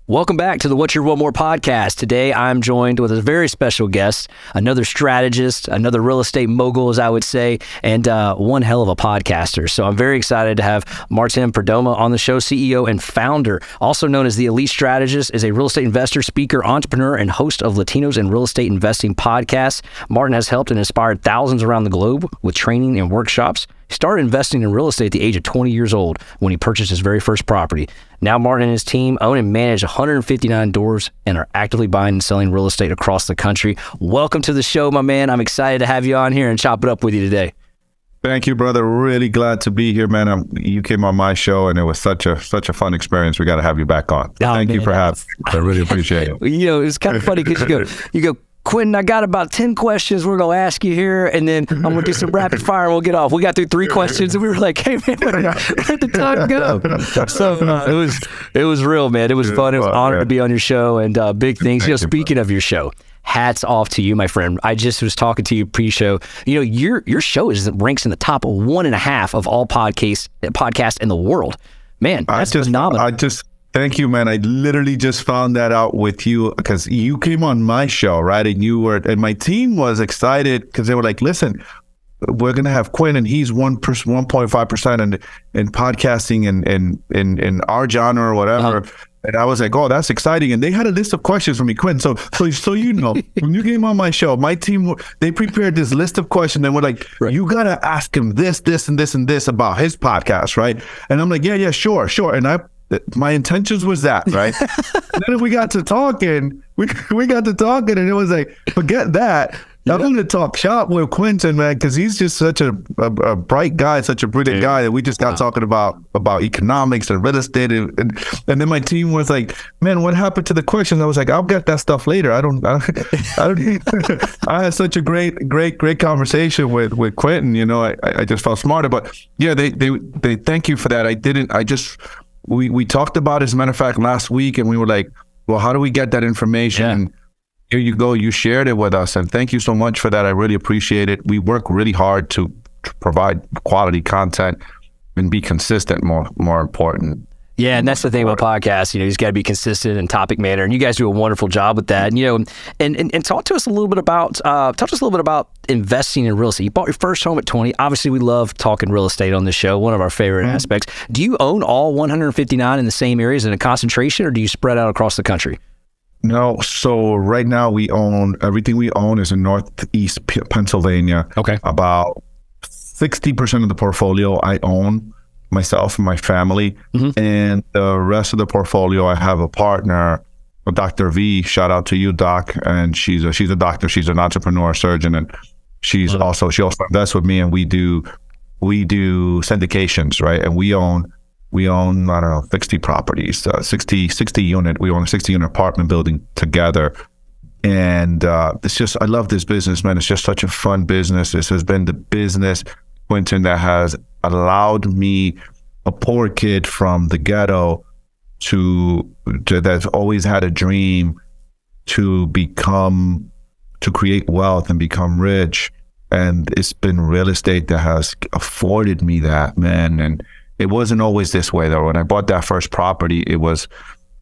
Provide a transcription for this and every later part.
Welcome back to the What's Your One More podcast. Today, I'm joined with a very special guest, another strategist, another real estate mogul, as I would say, and one hell of a podcaster. So I'm very excited to have Martin Perdomo on the show, CEO and founder, also known as the Elite Strategist, is a real estate investor, speaker, entrepreneur, and host of Latinos in Real Estate Investing podcasts. Martin has helped and inspired thousands around the globe with training and workshops. He started investing in real estate at the age of 20 years old when he purchased his very first property. Now Martin and his team own and manage 159 doors and are actively buying and selling real estate across the country. Welcome to the show, my man. I'm excited to have you on here and chop it up with you today. Thank you, brother. Really glad to be here, man. You came on my show, and it was such a fun experience. We got to have you back on. Thank you for having me. I really appreciate it. You know, it's kind of funny because you go, Quentin, I got about 10 questions we're going to ask you here, and then I'm going to do some rapid fire and we'll get off. We got through 3 questions, and we were like, hey, man, where'd the time go? So it was real, man. It was fun. It was an honor to be on your show, and big things. You know, speaking of your show, hats off to you, my friend. I just was talking to you pre-show. You know, your show ranks in the top 1.5 of all podcasts in the world. Man, that's phenomenal. Thank you, man. I literally just found that out with you because you came on my show, right? And my team was excited because they were like, listen, we're going to have Quinn, and he's 1.5% in podcasting and in our genre or whatever. And I was like, oh, that's exciting. And they had a list of questions for me, Quinn. So you know, when you came on my show, my team, they prepared this list of questions and we're like, you got to ask him this, and this, and this about his podcast, right? And I'm like, yeah, sure. And my intentions was that, right? And then we got to talking, and it was like, forget that. I'm going to talk shop with Quentin, man, because he's just such a bright guy, such a brilliant guy that we just got talking about economics and real estate. And then my team was like, man, what happened to the questions? I was like, I'll get that stuff later. I don't I had such a great conversation with Quentin. You know, I just felt smarter. But yeah, they thank you for that. We talked about it, as a matter of fact, last week, and we were like, well, how do we get that information? Yeah. And here you go. You shared it with us, and thank you so much for that. I really appreciate it. We work really hard to provide quality content and be consistent, more important. Yeah, and that's the thing about podcasts. You know, you just got to be consistent in topic matter, and you guys do a wonderful job with that. And, you know, and talk to us a little bit about investing in real estate. You bought your first home at 20. Obviously, we love talking real estate on this show. One of our favorite aspects. Do you own all 159 in the same areas in a concentration, or do you spread out across the country? No. So right now everything we own is in Northeast Pennsylvania. Okay. About 60% of the portfolio I own myself and my family, and the rest of the portfolio I have a partner, Dr. V. Shout out to you, Doc. And she's a doctor. She's an entrepreneur, surgeon, and she also invests with me, and we do syndications, right? And we own I don't know, 60 properties, 60 unit. We own a 60 unit apartment building together. And it's just, I love this business, man. It's just such a fun business. This has been the business, Quentin, that has allowed me, a poor kid from the ghetto, to that's always had a dream to create wealth and become rich. And it's been real estate that has afforded me that, man. And it wasn't always this way, though. When I bought that first property, it was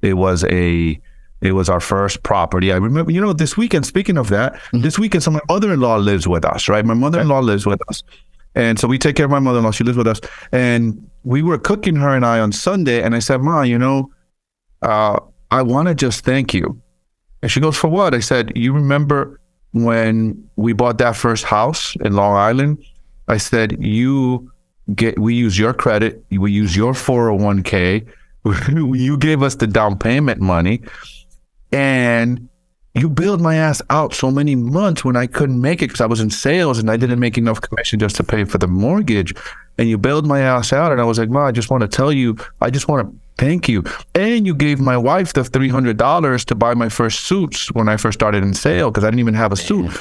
our first property. I remember, you know, this weekend, speaking of that, this weekend, so my mother-in-law lives with us, right? My mother-in-law lives with us. And so we take care of my mother-in-law. She lives with us. And we were cooking, her and I, on Sunday. And I said, Ma, you know, I want to just thank you. And she goes, for what? I said, you remember when we bought that first house in Long Island? I said, we use your credit. We use your 401k. You gave us the down payment money. And you bailed my ass out so many months when I couldn't make it because I was in sales and I didn't make enough commission just to pay for the mortgage. And you bailed my ass out. And I was like, Ma, I just want to tell you, I just want to thank you. And you gave my wife the $300 to buy my first suits when I first started in sales because I didn't even have a suit.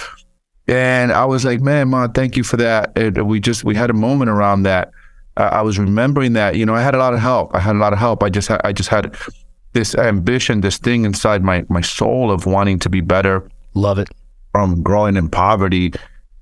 And I was like, man, Ma, thank you for that. And we had a moment around that. I was remembering that, you know, I had a lot of help. I just had this ambition, this thing inside my soul of wanting to be better. Love it. From growing in poverty.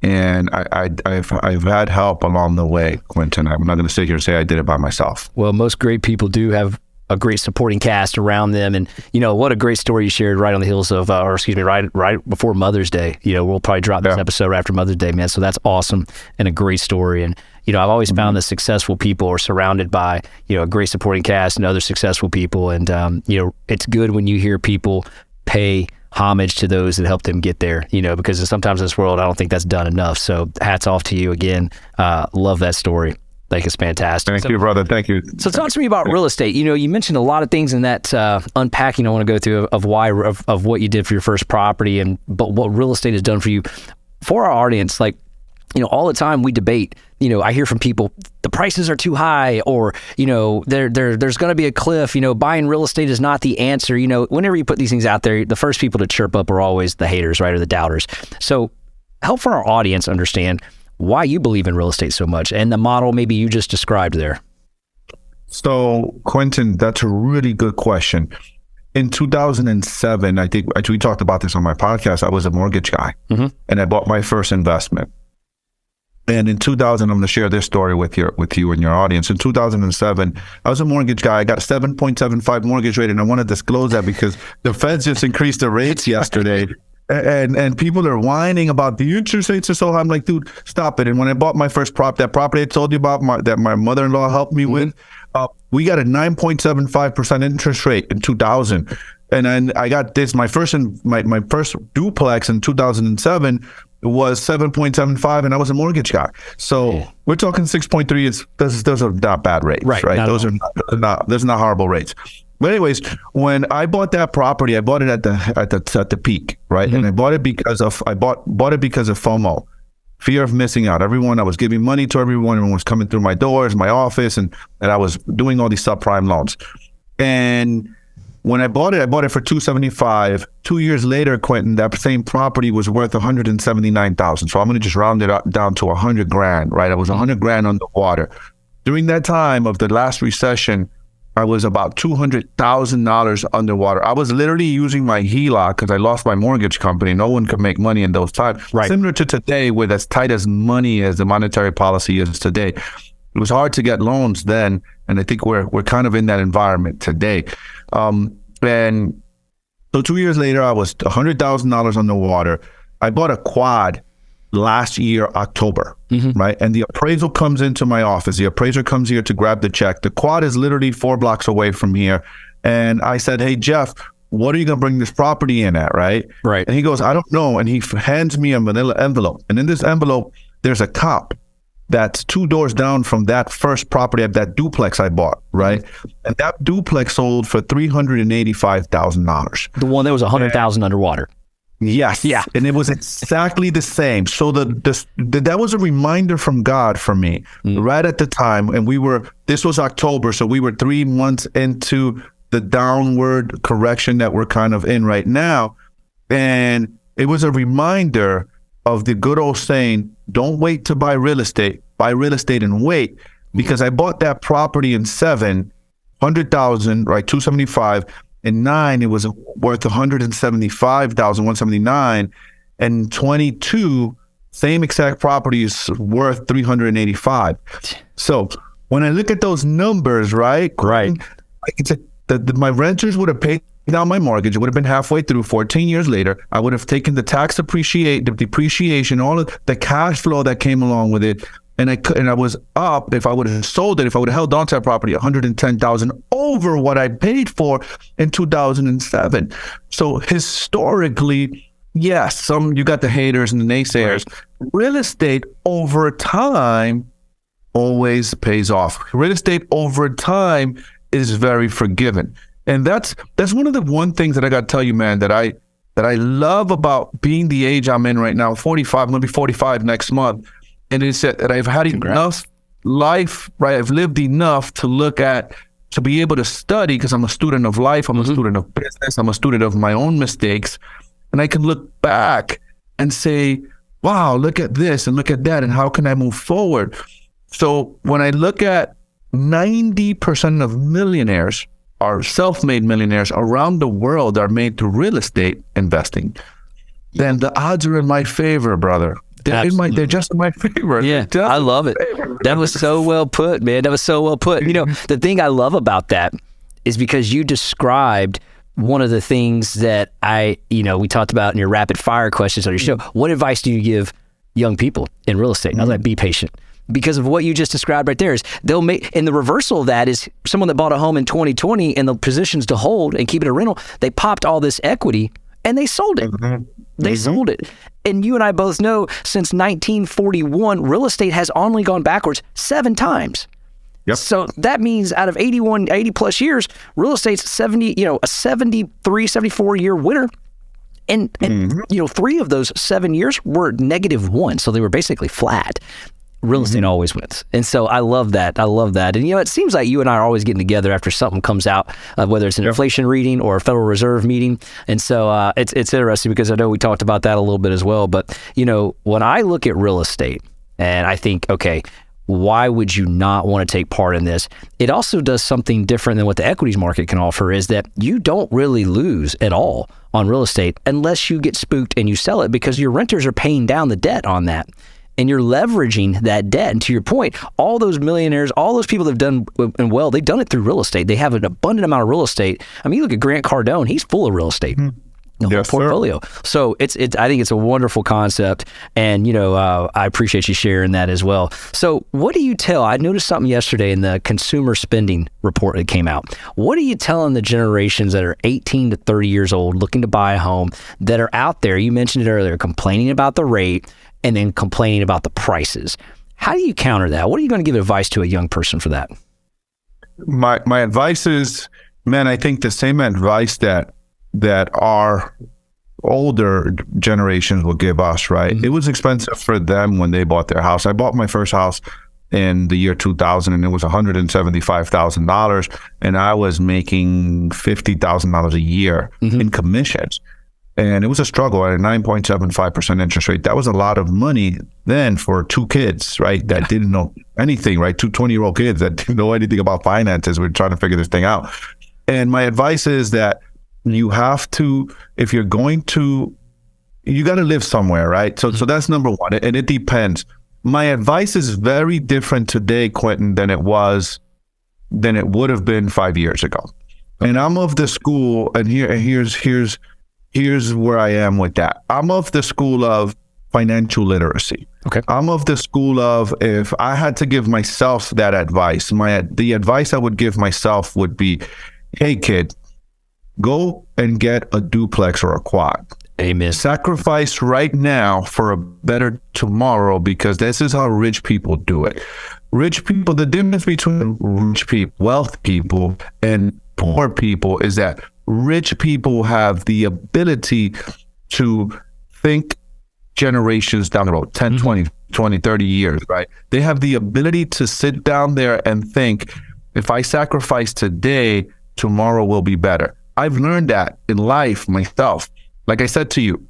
And I've had help along the way, Quentin. I'm not going to sit here and say I did it by myself. Well, most great people do have a great supporting cast around them. And, what a great story you shared right on the heels of, right before Mother's Day. We'll probably drop this episode right after Mother's Day, man. So that's awesome and a great story. And, I've always found that successful people are surrounded by, a great supporting cast and other successful people. And, it's good when you hear people pay homage to those that help them get there, because sometimes in this world, I don't think that's done enough. So hats off to you again. Love that story. I think it's fantastic. Thank you, brother. Thank you. So talk to me about real estate. You mentioned a lot of things in that unpacking I want to go through of why, of what you did for your first property, but what real estate has done for you. For our audience, all the time we debate, I hear from people, the prices are too high, or, there's going to be a cliff, buying real estate is not the answer. Whenever you put these things out there, the first people to chirp up are always the haters, right? Or the doubters. So help for our audience understand why you believe in real estate so much and the model maybe you just described there. So Quentin, that's a really good question. In 2007, I think we talked about this on my podcast, I was a mortgage guy, and I bought my first investment. And in 2000, I'm going to share this story with you and your audience. In 2007, I was a mortgage guy. I got a 7.75 mortgage rate, and I want to disclose that because the Feds just increased the rates yesterday. And people are whining about the interest rates are so high. I'm like, dude, stop it. And when I bought my first that property I told you about that my mother-in-law helped me with, we got a 9.75% interest rate in 2000. And then I got this, my first duplex in 2007 was 7.75, and I was a mortgage guy. So we're talking 6.3. Those are not bad rates, right? Those are not horrible rates. But anyways, when I bought that property, I bought it at the peak, right? And I bought it because of FOMO, fear of missing out. I was giving money to everyone was coming through my doors, my office, and I was doing all these subprime loans. And when I bought it for $275. 2 years later, Quentin, that same property was worth $179,000. So I'm going to just round it up down to $100,000, right? I was $100,000 underwater. During that time of the last recession, I was about $200,000 underwater. I was literally using my HELOC because I lost my mortgage company. No one could make money in those times. Right. Similar to today, with as tight as money as the monetary policy is today. It was hard to get loans then, and I think we're kind of in that environment today. And so 2 years later, I was $100,000 underwater. I bought a quad last year, October, right? And the appraisal comes into my office. The appraiser comes here to grab the check. The quad is literally 4 blocks away from here. And I said, hey, Jeff, what are you going to bring this property in at, right? Right. And he goes, I don't know. And he hands me a manila envelope. And in this envelope, there's a cop that's 2 doors down from that first property, that duplex I bought, right? And that duplex sold for $385,000. The one that was $100,000 underwater. Yes. Yeah. And it was exactly the same. So that was a reminder from God for me right at the time. And this was October. So we were 3 months into the downward correction that we're kind of in right now. And it was a reminder of the good old saying, don't wait to buy real estate and wait. Because I bought that property in 7, 100,000, right? 275. In 9, it was worth 175,179. And 22, same exact property is worth 385. So when I look at those numbers, right? It's my renters would have paid down my mortgage. It would have been halfway through. 14 years later, I would have taken the the depreciation, all of the cash flow that came along with it. And I was up, if I would have sold it, if I would have held on to that property, $110,000 over what I paid for in 2007. So historically, yes, you got the haters and the naysayers. Right. Real estate over time always pays off. Real estate over time is very forgiving. And that's one of the things that I got to tell you, man, that I love about being the age I'm in right now, 45, I'm going to be 45 next month. And it's that I've had enough life, right? I've lived enough to be able to study, because I'm a student of life. I'm a student of business. I'm a student of my own mistakes. And I can look back and say, wow, look at this and look at that. And how can I move forward? So when I look at 90% of millionaires are self-made millionaires around the world are made through real estate investing, then the odds are in my favor, brother. They're just in my favor. Yeah, I love it. That was so well put, man. That was so well put. The thing I love about that is because you described one of the things that we talked about in your rapid fire questions on your show. What advice do you give young people in real estate? And I was like, be patient. Because of what you just described right there is they'll make, and the reversal of that is someone that bought a home in 2020 and the positions to hold and keep it a rental, they popped all this equity and they sold it. They sold it. And you and I both know since 1941, real estate has only gone backwards 7 times. Yep. So that means out of 80 plus years, real estate's 73, 74 year winner. And 3 of those 7 years were -1. So they were basically flat. Real estate always wins. And so I love that. And, it seems like you and I are always getting together after something comes out, whether it's an inflation reading or a Federal Reserve meeting. And so it's interesting because I know we talked about that a little bit as well. But, when I look at real estate and I think, okay, why would you not want to take part in this? It also does something different than what the equities market can offer, is that you don't really lose at all on real estate unless you get spooked and you sell it, because your renters are paying down the debt on that. And you're leveraging that debt. And to your point, all those millionaires, all those people that have done well, they've done it through real estate. They have an abundant amount of real estate. I mean, you look at Grant Cardone, he's full of real estate. The whole portfolio. Sir. So I think it's a wonderful concept. And, I appreciate you sharing that as well. So what do you tell? I noticed something yesterday in the consumer spending report that came out. What are you telling the generations that are 18 to 30 years old looking to buy a home that are out there? You mentioned it earlier, complaining about the rate and then complaining about the prices. How do you counter that? What are you going to give advice to a young person for that? My advice is, man, I think the same advice that our older generations will give us, right? It was expensive for them when they bought their house. I bought my first house in the year 2000 and it was $175,000 and I was making $50,000 a year in commissions. And it was a struggle at a 9.75% interest rate. That was a lot of money then for 2 kids, right? That didn't know anything, right? 2 20-year-old kids that didn't know anything about finances. We're trying to figure this thing out. And my advice is that you have to, if you're going to, you got to live somewhere, right? So that's number one. And it depends. My advice is very different today, Quentin, than it would have been 5 years ago. And I'm of the school, and here's where I am with that. I'm of the school of financial literacy. Okay. I'm of the school of, if I had to give myself that advice, the advice I would give myself would be, hey kid, go and get a duplex or a quad. Amen. Sacrifice right now for a better tomorrow, because this is how rich people do it. Rich people, the difference between rich people, wealth people, and poor people is that rich people have the ability to think generations down the road, 10, 20, 30 years, right? They have the ability to sit down there and think, if I sacrifice today, tomorrow will be better. I've learned that in life myself. Like I said to you,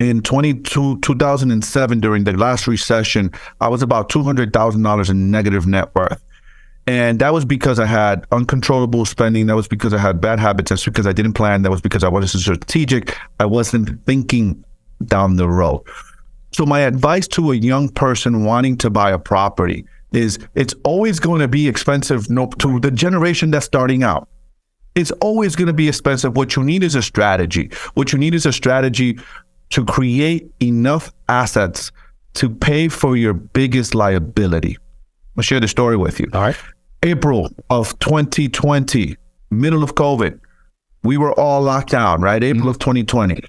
in 2007, during the last recession, I was about $200,000 in negative net worth. And that was because I had uncontrollable spending. That was because I had bad habits. That's because I didn't plan. That was because I wasn't strategic. I wasn't thinking down the road. So my advice to a young person wanting to buy a property is, it's always going to be expensive to the generation that's starting out. It's always going to be expensive. What you need is a strategy. What you need is a strategy to create enough assets to pay for your biggest liability. I'll share the story with you. All right. April of 2020, middle of COVID, we were all locked down, right? April of 2020.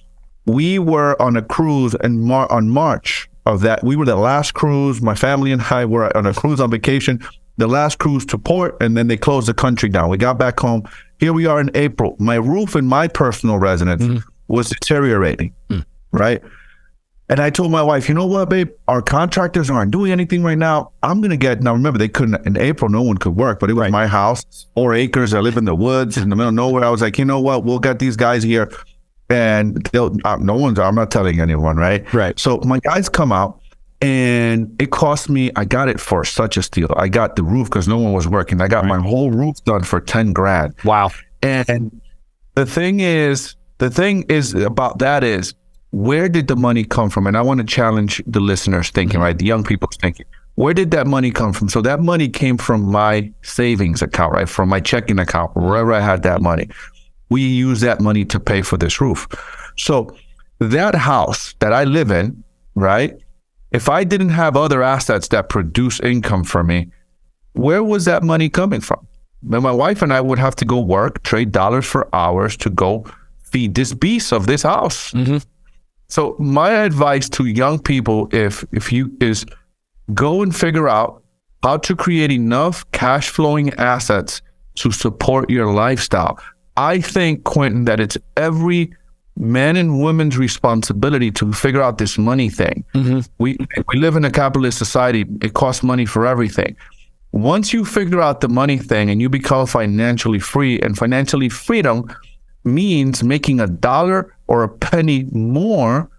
We were on a cruise on March of that. We were the last cruise. My family and I were on a cruise on vacation, the last cruise to port, and then they closed the country down. We got back home. Here we are in April. My roof in my personal residence was deteriorating, right? And I told my wife, you know what, babe? Our contractors aren't doing anything right now. I'm going to get, now remember, they couldn't, in April, no one could work, but it was my house, 4 acres. I live in the woods in the middle of nowhere. I was like, you know what? We'll get these guys here and I'm not telling anyone, right? Right. So my guys come out and it cost me, I got it for such a steal. I got the roof because no one was working. I got my whole roof done for 10 grand. Wow. And the thing is about that is, where did the money come from? And I want to challenge the listeners thinking, right? The young people's thinking. Where did that money come from? So that money came from my savings account, right? From my checking account, wherever I had that money. We use that money to pay for this roof. So that house that I live in, right? If I didn't have other assets that produce income for me, where was that money coming from? Then my wife and I would have to go work, trade dollars for hours to go feed this beast of this house. Mm-hmm. So my advice to young people, if you is go and figure out how to create enough cash flowing assets to support your lifestyle. I think, Quentin, that it's every man and woman's responsibility to figure out this money thing. Mm-hmm. We live in a capitalist society. It costs money for everything. Once you figure out the money thing and you become financially free, and financially freedom means making $1 or a penny more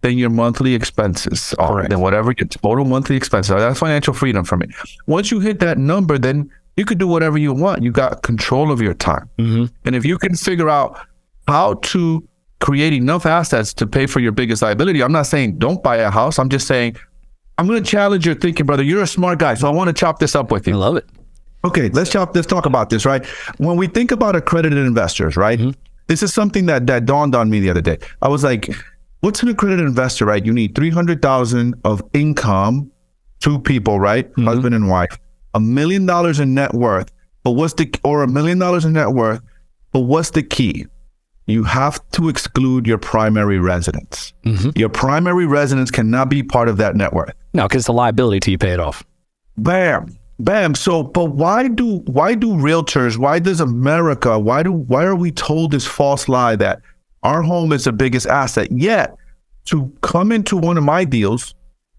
than your monthly expenses are, than whatever your total monthly expenses are. That's financial freedom for me. Once you hit that number, then you could do whatever you want. You got control of your time. Mm-hmm. And if you can figure out how to create enough assets to pay for your biggest liability, I'm not saying don't buy a house. I'm just saying, I'm going to challenge your thinking, brother. You're a smart guy, so I want to chop this up with you. I love it. Okay, let's talk about this, right? When we think about accredited investors, right? Mm-hmm. This is something that dawned on me the other day. I was like, what's an accredited investor, right? You need $300,000 of income, two people, right? Mm-hmm. Husband and wife, $1 million in net worth. But $1 million in net worth. But what's the key? You have to exclude your primary residence. Mm-hmm. Your primary residence cannot be part of that net worth. No, because it's a liability till you pay it off. Bam. So, but why do realtors, why does America, why are we told this false lie that our home is the biggest asset? Yet, to come into one of my deals,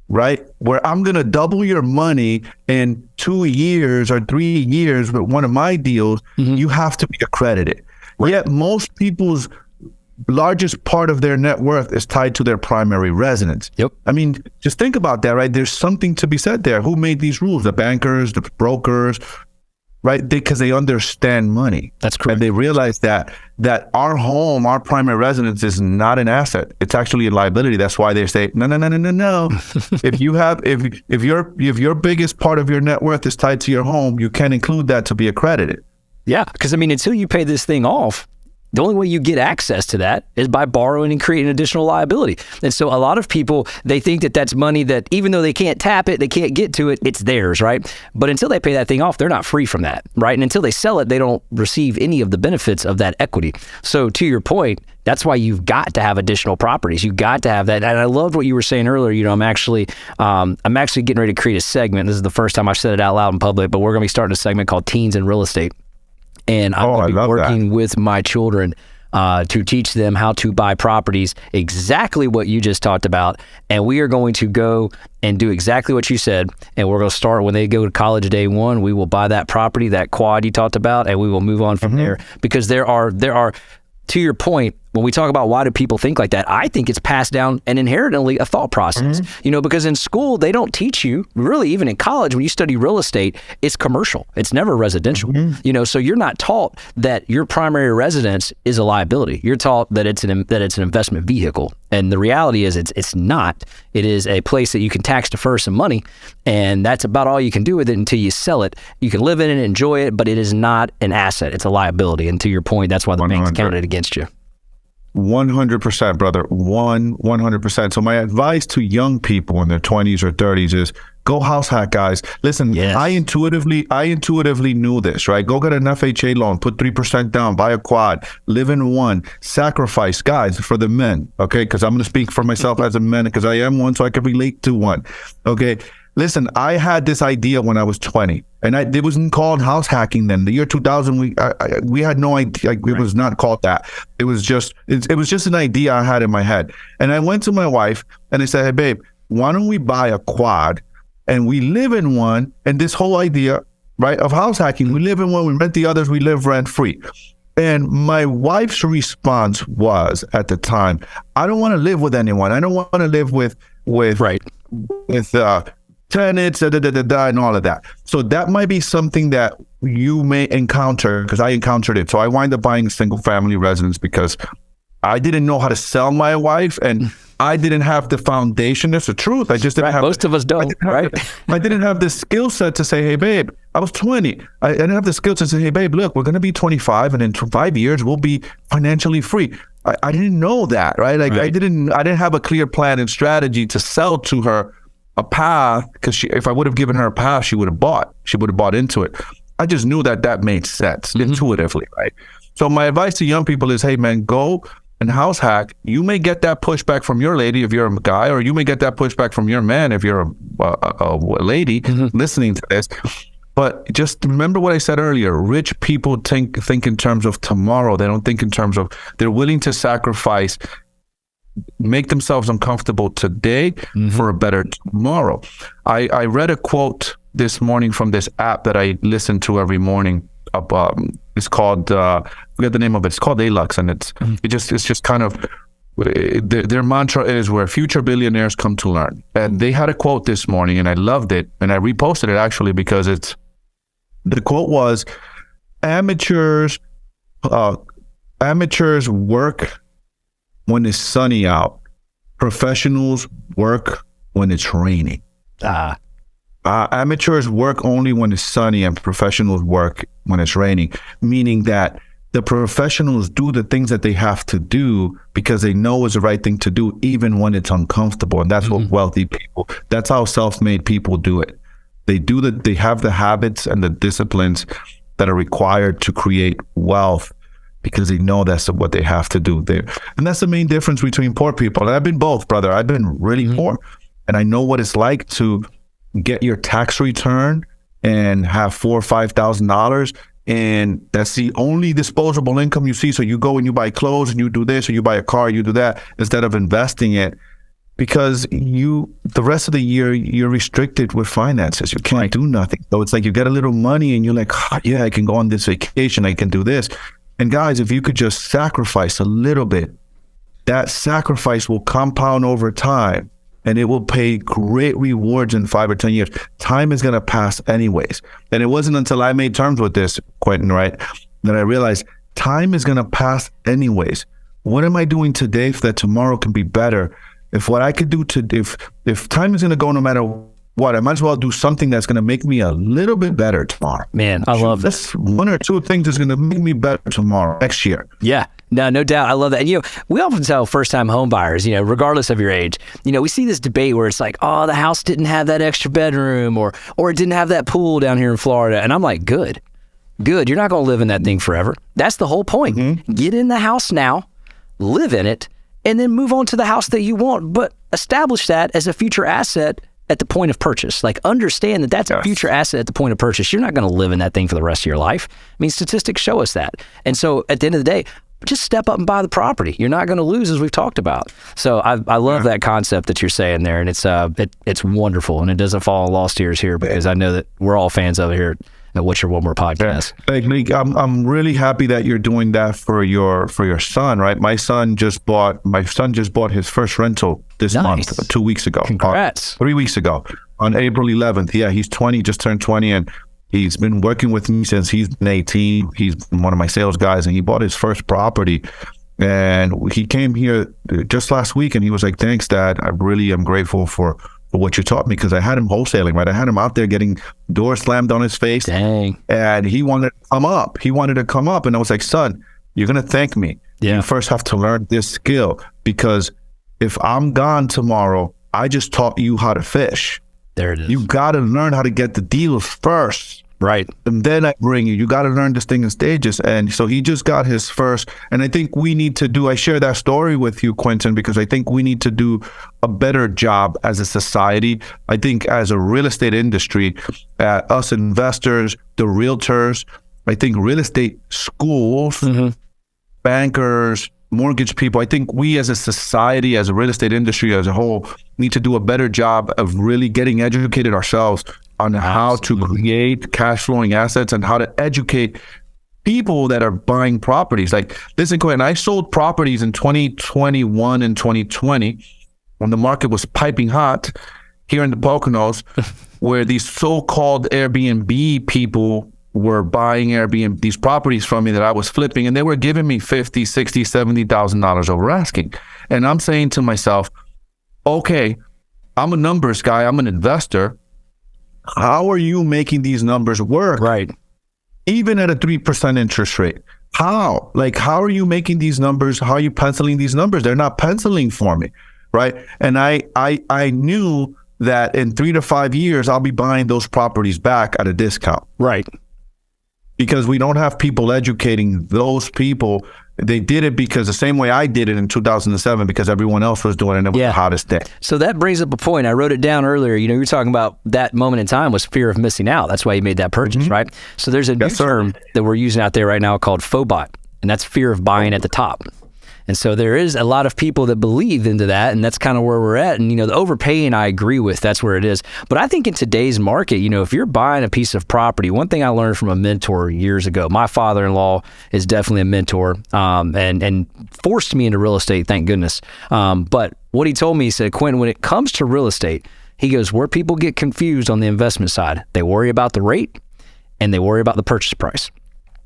right, where I'm going to double your money in 2 years or 3 years with one of my deals, mm-hmm. you have to be accredited. Right. Yet most people's largest part of their net worth is tied to their primary residence. Yep. I mean, just think about that, right? There's something to be said there. Who made these rules? The bankers, the brokers, right? Because they understand money. That's correct. And they realize that our home, our primary residence is not an asset. It's actually a liability. That's why they say, no. If your biggest part of your net worth is tied to your home, you can't include that to be accredited. Yeah, because I mean, until you pay this thing off, the only way you get access to that is by borrowing and creating additional liability. And so a lot of people, they think that that's money that even though they can't tap it, they can't get to it, it's theirs, right? But until they pay that thing off, they're not free from that, right? And until they sell it, they don't receive any of the benefits of that equity. So to your point, that's why you've got to have additional properties. You've got to have that. And I loved what you were saying earlier. You know, I'm actually getting ready to create a segment. This is the first time I've said it out loud in public, but we're going to be starting a segment called Teens in Real Estate. And I'm going to be working with my children to teach them how to buy properties, exactly what you just talked about. And we are going to go and do exactly what you said. And we're going to start when they go to college day one. We will buy that property, that quad you talked about, and we will move on from there. Because there are, to your point, when we talk about why do people think like that, I think it's passed down and inherently a thought process, you know, because in school, they don't teach you, really, even in college, when you study real estate, it's commercial. It's never residential, you know, so you're not taught that your primary residence is a liability. You're taught that it's an investment vehicle. And the reality is it's not. It is a place that you can tax defer some money, and that's about all you can do with it until you sell it. You can live in it, enjoy it, but it is not an asset. It's a liability. And to your point, that's why the banks counted against you. 100%, brother. 100%. So my advice to young people in their 20s or 30s is go house hack, guys. Listen, yes. I intuitively knew this, right? Go get an FHA loan, put 3% down, buy a quad, live in one, sacrifice, guys, for the men, okay? Because I'm going to speak for myself as a man because I am one, so I can relate to one, okay? Listen, I had this idea when I was 20, and it wasn't called house hacking then. The year 2000, we had no idea. It was not called that. It was just an idea I had in my head. And I went to my wife and I said, hey, babe, why don't we buy a quad and we live in one? And this whole idea, right, of house hacking, we live in one, we rent the others, we live rent free. And my wife's response was at the time, I don't want to live with anyone. I don't want to live with tenants, and all of that. So that might be something that you may encounter, because I encountered it. So I wind up buying a single family residence because I didn't know how to sell my wife, and I didn't have the foundation. That's the truth. I just didn't have. Most of us don't, right? I didn't have the skill set to say, hey, babe, I was 20. I didn't have the skill set to say, hey, babe, look, we're going to be 25 and in 5 years, we'll be financially free. I didn't know that, right? Like I didn't have a clear plan and strategy to sell to her a path, because if I would have given her a path, she would have bought into it. I just knew that made sense intuitively, right? So my advice to young people is, hey man, go and house hack. You may get that pushback from your lady if you're a guy, or you may get that pushback from your man if you're a lady listening to this. But just remember what I said earlier. Rich people think in terms of tomorrow. They don't think in terms of, they're willing to sacrifice, make themselves uncomfortable today for a better tomorrow. I read a quote this morning from this app that I listen to every morning. It's called, I forget the name of it. It's called Alux, and it's just kind of, their mantra is where future billionaires come to learn. And they had a quote this morning, and I loved it, and I reposted it actually because the quote was, amateurs work when it's sunny out. Professionals work when it's raining. Amateurs work only when it's sunny, and professionals work when it's raining, meaning that the professionals do the things that they have to do because they know it's the right thing to do, even when it's uncomfortable. And that's what wealthy people, that's how self-made people do it. They have the habits and the disciplines that are required to create wealth because they know that's what they have to do there. And that's the main difference between poor people. And I've been both, brother. I've been really poor, and I know what it's like to get your tax return and have $4,000 or $5,000, and that's the only disposable income you see. So you go and you buy clothes and you do this, or you buy a car, you do that, instead of investing it, because the rest of the year you're restricted with finances. You can't do nothing. So it's like you get a little money and you're like, yeah, I can go on this vacation, I can do this. And guys, if you could just sacrifice a little bit, that sacrifice will compound over time. And it will pay great rewards in 5 or 10 years. Time is going to pass anyways. And it wasn't until I made terms with this, Quentin, right, that I realized time is going to pass anyways. What am I doing today so that tomorrow can be better? If what I could do if time is going to go no matter what, I might as well do something that's going to make me a little bit better tomorrow. Man, I love that. That's one or two things that's going to make me better tomorrow, next year. Yeah. No doubt. I love that. And, we often tell first-time home buyers, regardless of your age, we see this debate where it's like, oh, the house didn't have that extra bedroom or it didn't have that pool down here in Florida. And I'm like, good. You're not going to live in that thing forever. That's the whole point. Get in the house now, live in it, and then move on to the house that you want. But establish that as a future asset at the point of purchase. Like, understand that that's a future asset at the point of purchase. You're not going to live in that thing for the rest of your life. I mean, statistics show us that. And so at the end of the day, just step up and buy the property. You're not going to lose, as we've talked about. So I love that concept that you're saying there, and it's wonderful, and it doesn't fall on lost ears here, because I know that we're all fans of it here at What's Your One More podcast. Yeah. I'm really happy that you're doing that for your son, right? My son just bought his first rental this month, 2 weeks ago. Congrats. 3 weeks ago on April 11th. Yeah, he's 20, just turned 20, and he's been working with me since he's been 18. He's one of my sales guys, and he bought his first property. And he came here just last week, and he was like, thanks, Dad. I really am grateful for what you taught me, because I had him wholesaling, right? I had him out there getting doors slammed on his face. Dang. And he wanted to come up. And I was like, son, you're going to thank me. Yeah. You first have to learn this skill, because if I'm gone tomorrow, I just taught you how to fish. There it is. You got to learn how to get the deals first. Right. And then I bring you got to learn this thing in stages. And so he just got his first, and I think we need to I share that story with you, Quentin, because I think we need to do a better job as a society. I think as a real estate industry, us investors, the realtors, I think real estate schools, bankers, mortgage people, I think we as a society, as a real estate industry as a whole, need to do a better job of really getting educated ourselves on how to create cash flowing assets and how to educate people that are buying properties. Like, listen, Quentin, I sold properties in 2021 and 2020 when the market was piping hot here in the Poconos, where these so-called Airbnb people were buying these properties from me that I was flipping, and they were giving me $50,000, $60,000, $70,000 over asking. And I'm saying to myself, okay, I'm a numbers guy, I'm an investor. How are you making these numbers work? Right. Even at a 3% interest rate? How? Like, how are you making these numbers? How are you penciling these numbers? They're not penciling for me, right? And I knew that in 3 to 5 years, I'll be buying those properties back at a discount. Right. Because we don't have people educating those people. They did it because the same way I did it in 2007, because everyone else was doing it, and it was the hottest day. So that brings up a point. I wrote it down earlier. You know, you're talking about that moment in time was fear of missing out. That's why you made that purchase, right? So there's a new term that we're using out there right now called phobot, and that's fear of buying at the top. And so there is a lot of people that believe into that, and that's kind of where we're at. And, you know, the overpaying, I agree with. That's where it is. But I think in today's market, you know, if you're buying a piece of property, one thing I learned from a mentor years ago, my father-in-law is definitely a mentor, and forced me into real estate, thank goodness. But what he told me, he said, Quentin, when it comes to real estate, he goes, where people get confused on the investment side, they worry about the rate and they worry about the purchase price.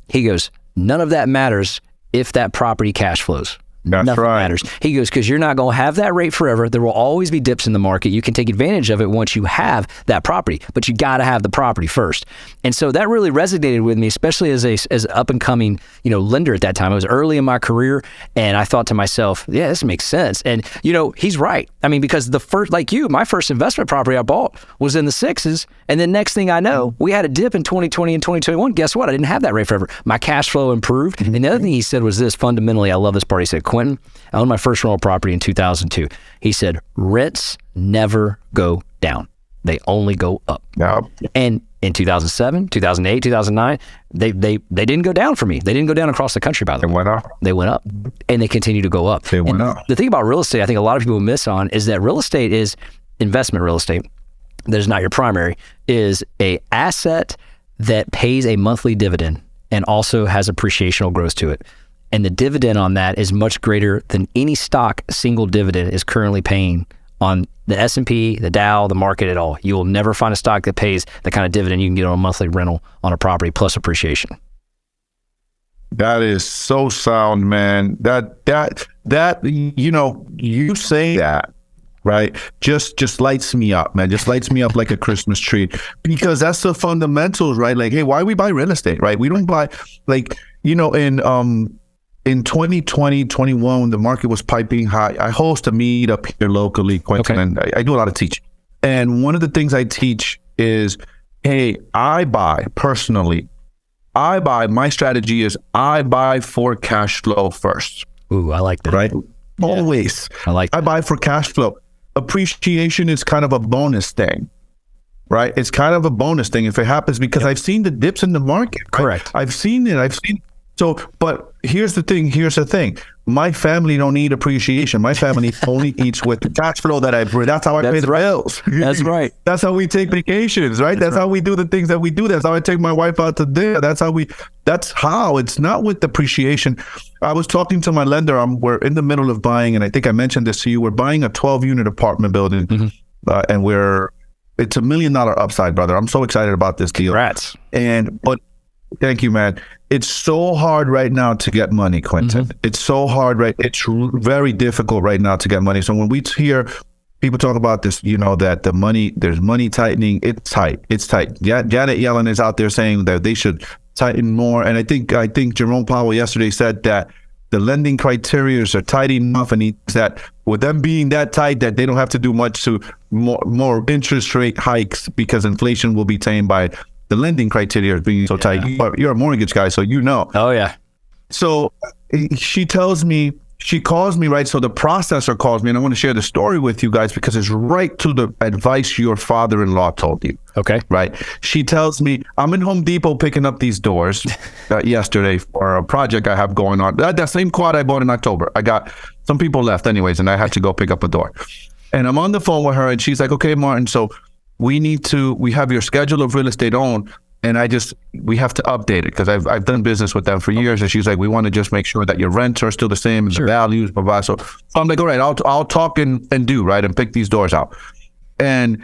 He goes, none of that matters if that property cash flows. That's Nothing right. matters. He goes, because you're not going to have that rate forever. There will always be dips in the market. You can take advantage of it once you have that property, but you got to have the property first. And so that really resonated with me, especially as an up and coming, you know, lender at that time. I was early in my career, and I thought to myself, yeah, this makes sense. And you know, he's right. I mean, because the first, like you, my first investment property I bought was in the 6s, and then next thing I know, we had a dip in 2020 and 2021. Guess what? I didn't have that rate forever. My cash flow improved. And the other thing he said was this: fundamentally, I love this part. He said, Quentin, I owned my first rental property in 2002. He said, rents never go down. They only go up. Yeah. And in 2007, 2008, 2009, they didn't go down for me. They didn't go down across the country, by the way. They went up. They went up, and they continue to go up. They went up. The thing about real estate, I think a lot of people miss on, is that real estate is investment real estate. That is not your primary, is a asset that pays a monthly dividend and also has appreciational growth to it. And the dividend on that is much greater than any stock single dividend is currently paying on the S&P, the Dow, the market at all. You will never find a stock that pays the kind of dividend you can get on a monthly rental on a property plus appreciation. That is so sound, man. That you know, you say that, right? Just lights me up, man. Just lights me up like a Christmas tree, because that's the fundamentals, right? Like, hey, why we buy real estate, right? We don't buy, like, you know, in 2020, 21, the market was piping high. I host a meet up here locally, Quentin, and I do a lot of teaching. And one of the things I teach is, hey, my strategy is I buy for cash flow first. Ooh, I like that. Right? Yeah. Always. I like that. I buy for cash flow. Appreciation is kind of a bonus thing, right? It's kind of a bonus thing if it happens, because I've seen the dips in the market. Right? Correct. I've seen it. So, but here's the thing. My family don't need appreciation. My family only eats with the cash flow that I bring. That's how I pay the bills. That's right. That's how we take vacations, right? That's how we do the things that we do. That's how I take my wife out to dinner. That's how it's not with appreciation. I was talking to my lender. We're in the middle of buying, and I think I mentioned this to you. We're buying a 12-unit apartment building, and it's $1 million upside, brother. I'm so excited about this deal. Congrats. But thank you, man. It's so hard right now to get money, Quentin. It's so hard, right? It's very difficult right now to get money. So when we hear people talk about this, you know, that there's money tightening, it's tight. Janet Yellen is out there saying that they should tighten more. And I think Jerome Powell yesterday said that the lending criteria are tight enough, and that with them being that tight, that they don't have to do much to more interest rate hikes, because inflation will be tamed by the lending criteria being so tight. You're a mortgage guy, so you know. Oh, yeah. So she calls me, right? So the processor calls me, and I want to share the story with you guys because it's right to the advice your father-in-law told you. Okay. Right? She tells me, I'm in Home Depot picking up these doors yesterday for a project I have going on. That same quad I bought in October. I got some people left anyways, and I had to go pick up a door. And I'm on the phone with her, and she's like, okay, Martin, so we have your schedule of real estate owned, and we have to update it because I've done business with them for years. And she's like, we want to just make sure that your rents are still the same, and the values, blah, blah. So I'm like, all right, I'll talk and do, right, and pick these doors out. And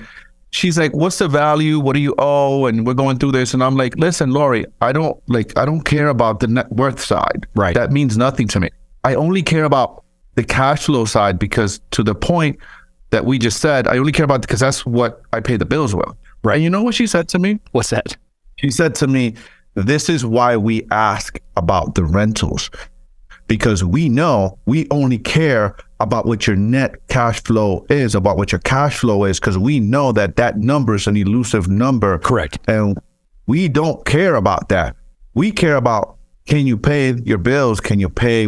she's like, what's the value? What do you owe? And we're going through this. And I'm like, listen, Lori, I don't care about the net worth side. Right. That means nothing to me. I only care about the cash flow side, because to the point, that we just said, I only care about because that's what I pay the bills with. Right. And you know what she said to me? What's that? She said to me, this is why we ask about the rentals, because we know we only care about what your net cash flow is, about what your cash flow is, because we know that that number is an elusive number. Correct. And we don't care about that. We care about, can you pay your bills? Can you pay?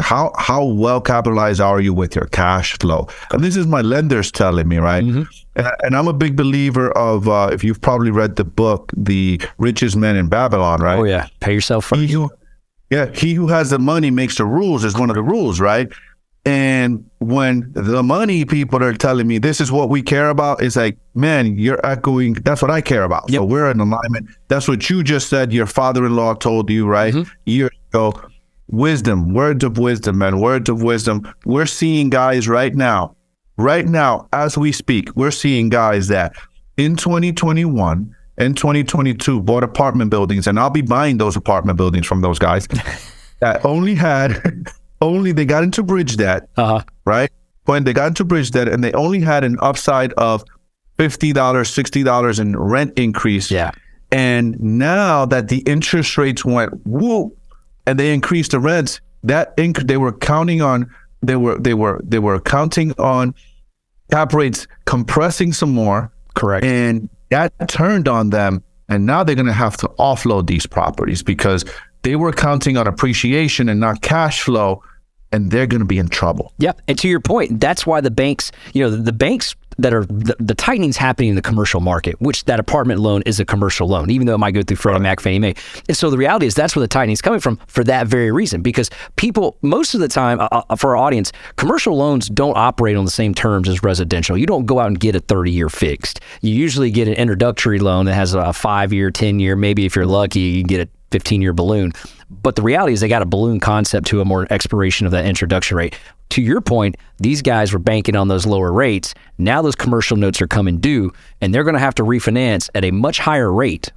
How well capitalized are you with your cash flow? And this is my lenders telling me, right? And I'm a big believer of, if you've probably read the book, The Richest Man in Babylon, right? Oh yeah, pay yourself first. He who has the money makes the rules is one of the rules, right? And when the money people are telling me this is what we care about, it's like, man, you're echoing, that's what I care about. Yep. So we're in alignment. That's what you just said your father-in-law told you, right? Years ago. Wisdom, words of wisdom, man, words of wisdom. We're seeing guys right now, as we speak, we're seeing guys that in 2021 and 2022 bought apartment buildings, and I'll be buying those apartment buildings from those guys that they got into bridge debt, right? When they got into bridge debt and they only had an upside of $50, $60 in rent increase. Yeah. And now that the interest rates went whoop, and they increased the rents, they were counting on cap rates compressing some more. Correct. And that turned on them, and now they're going to have to offload these properties because they were counting on appreciation and not cash flow, and they're going to be in trouble. Yeah, and to your point, that's why the banks, the banks that are the tightening's happening in the commercial market, which that apartment loan is a commercial loan, even though it might go through Freddie Mac, Fannie Mae. And so the reality is that's where the tightening's coming from for that very reason, because people, most of the time, for our audience, commercial loans don't operate on the same terms as residential. You don't go out and get a 30-year fixed. You usually get an introductory loan that has a 5-year, 10-year, maybe if you're lucky, you can get a 15-year balloon. But the reality is they got a balloon concept to a more expiration of that introduction rate. To your point, these guys were banking on those lower rates. Now those commercial notes are coming due, and they're going to have to refinance at a much higher rate,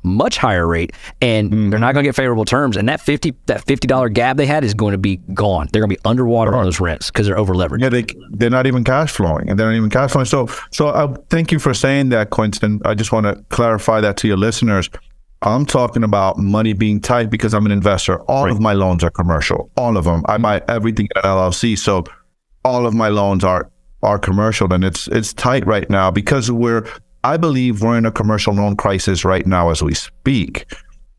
and they're not going to get favorable terms. And that $50 gap they had is going to be gone. They're going to be underwater on those rents because they're over leveraged. Yeah, they're not even cash flowing, So thank you for saying that, Quentin. I just want to clarify that to your listeners. I'm talking about money being tight because I'm an investor. All of my loans are commercial. All of them. I buy everything at LLC. So all of my loans are commercial, and it's tight right now because I believe we're in a commercial loan crisis right now as we speak.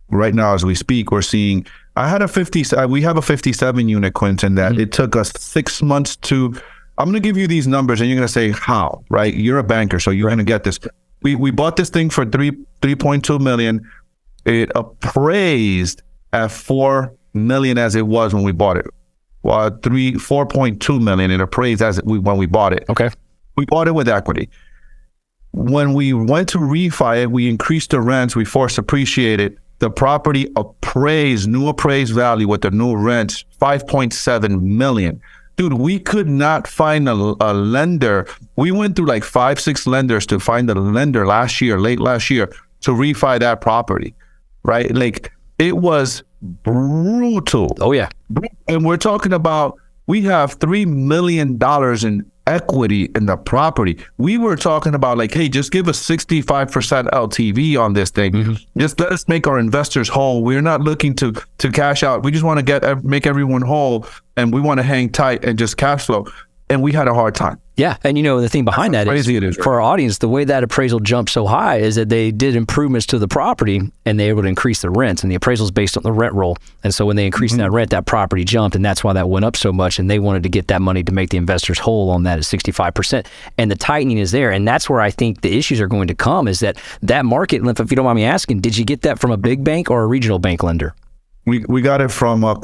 We're seeing, we have a 57 unit, Quentin, that it took us 6 months to, I'm going to give you these numbers and you're going to say, how, right? You're a banker, so you're going to get this. We bought this thing for $3.2 million. It appraised at $4 million as it was when we bought it. $4.2 million. It appraised when we bought it. Okay. We bought it with equity. When we went to refi it, we increased the rents. We forced appreciated. The property appraised, new appraised value with the new rents, $5.7 million. Dude, we could not find a lender. We went through like 5-6 lenders to find a lender late last year, to refi that property. Right? Like, it was brutal. Oh, yeah. And we're talking about, we have $3 million in equity in the property. We were talking about like, hey, just give us 65% LTV on this thing. Just let us make our investors whole. We're not looking to cash out. We just want to make everyone whole, and we want to hang tight and just cash flow. And we had a hard time. Yeah. And the thing behind that is, for our audience, the way that appraisal jumped so high is that they did improvements to the property and they were able to increase the rents, and the appraisal is based on the rent roll. And so when they increased that rent, that property jumped, and that's why that went up so much. And they wanted to get that money to make the investors whole on that at 65%. And the tightening is there. And that's where I think the issues are going to come, is that market, if you don't mind me asking, did you get that from a big bank or a regional bank lender? We got it from a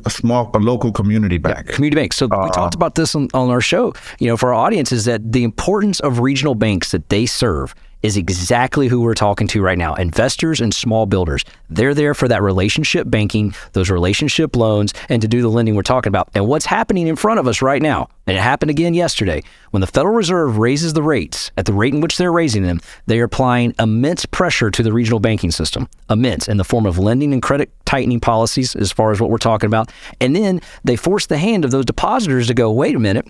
local community bank. Yeah, community bank. So we talked about this on our show. For our audience, is that the importance of regional banks that they serve is exactly who we're talking to right now. Investors and small builders. They're there for that relationship banking, those relationship loans, and to do the lending we're talking about. And what's happening in front of us right now, and it happened again yesterday, when the Federal Reserve raises the rates at the rate in which they're raising them, they are applying immense pressure to the regional banking system, immense, in the form of lending and credit tightening policies as far as what we're talking about. And then they force the hand of those depositors to go, wait a minute,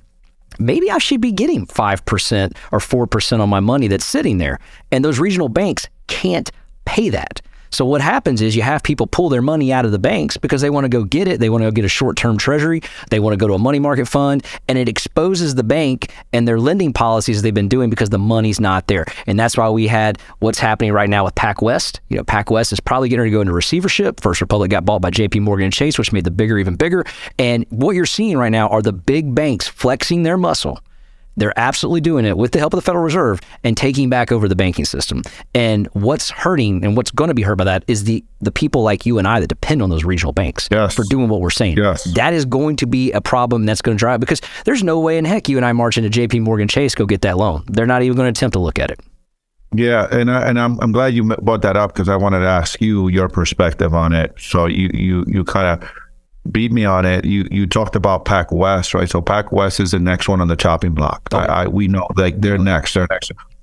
maybe I should be getting 5% or 4% on my money that's sitting there. And those regional banks can't pay that. So what happens is you have people pull their money out of the banks because they want to go get it. They want to go get a short-term treasury. They want to go to a money market fund, and it exposes the bank and their lending policies they've been doing because the money's not there. And that's why we had what's happening right now with PacWest. You know, PacWest is probably getting ready to go into receivership. First Republic got bought by JP Morgan and Chase, which made the bigger even bigger. And what you're seeing right now are the big banks flexing their muscle. They're absolutely doing it with the help of the Federal Reserve and taking back over the banking system. And what's hurting and what's going to be hurt by that is the people like you and I that depend on those regional banks for doing what we're saying. That is going to be a problem that's going to drive, because there's no way in heck you and I march into JP Morgan Chase, go get that loan. They're not even going to attempt to look at it. Yeah, and I'm glad you brought that up, because I wanted to ask you your perspective on it. So you kind of beat me on it. You talked about PacWest, right? So PacWest is the next one on the chopping block. We know, like, they're next.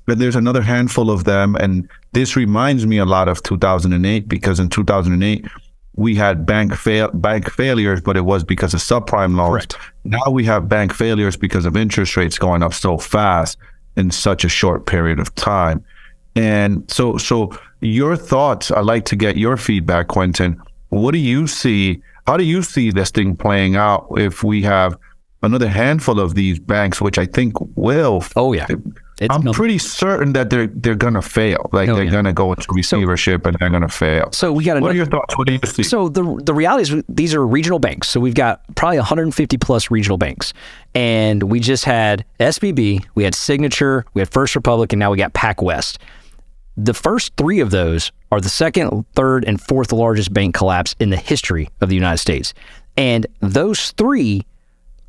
But there's another handful of them, and this reminds me a lot of 2008, because in 2008 we had bank failures, but it was because of subprime loans. Correct. Now we have bank failures because of interest rates going up so fast in such a short period of time. And so your thoughts, I'd like to get your feedback, Quentin. What do you see? How do you see this thing playing out if we have another handful of these banks, which I think will? Oh, yeah. I'm pretty certain that they're going to fail. Like, they're going to go into receivership and they're going to fail. So we got. What are your thoughts? What do you see? So the reality is these are regional banks. So we've got probably 150 plus regional banks, and we just had SVB, we had Signature, we had First Republic, and now we got PacWest. The first three of those are the second, third, and fourth largest bank collapse in the history of the United States. And those three,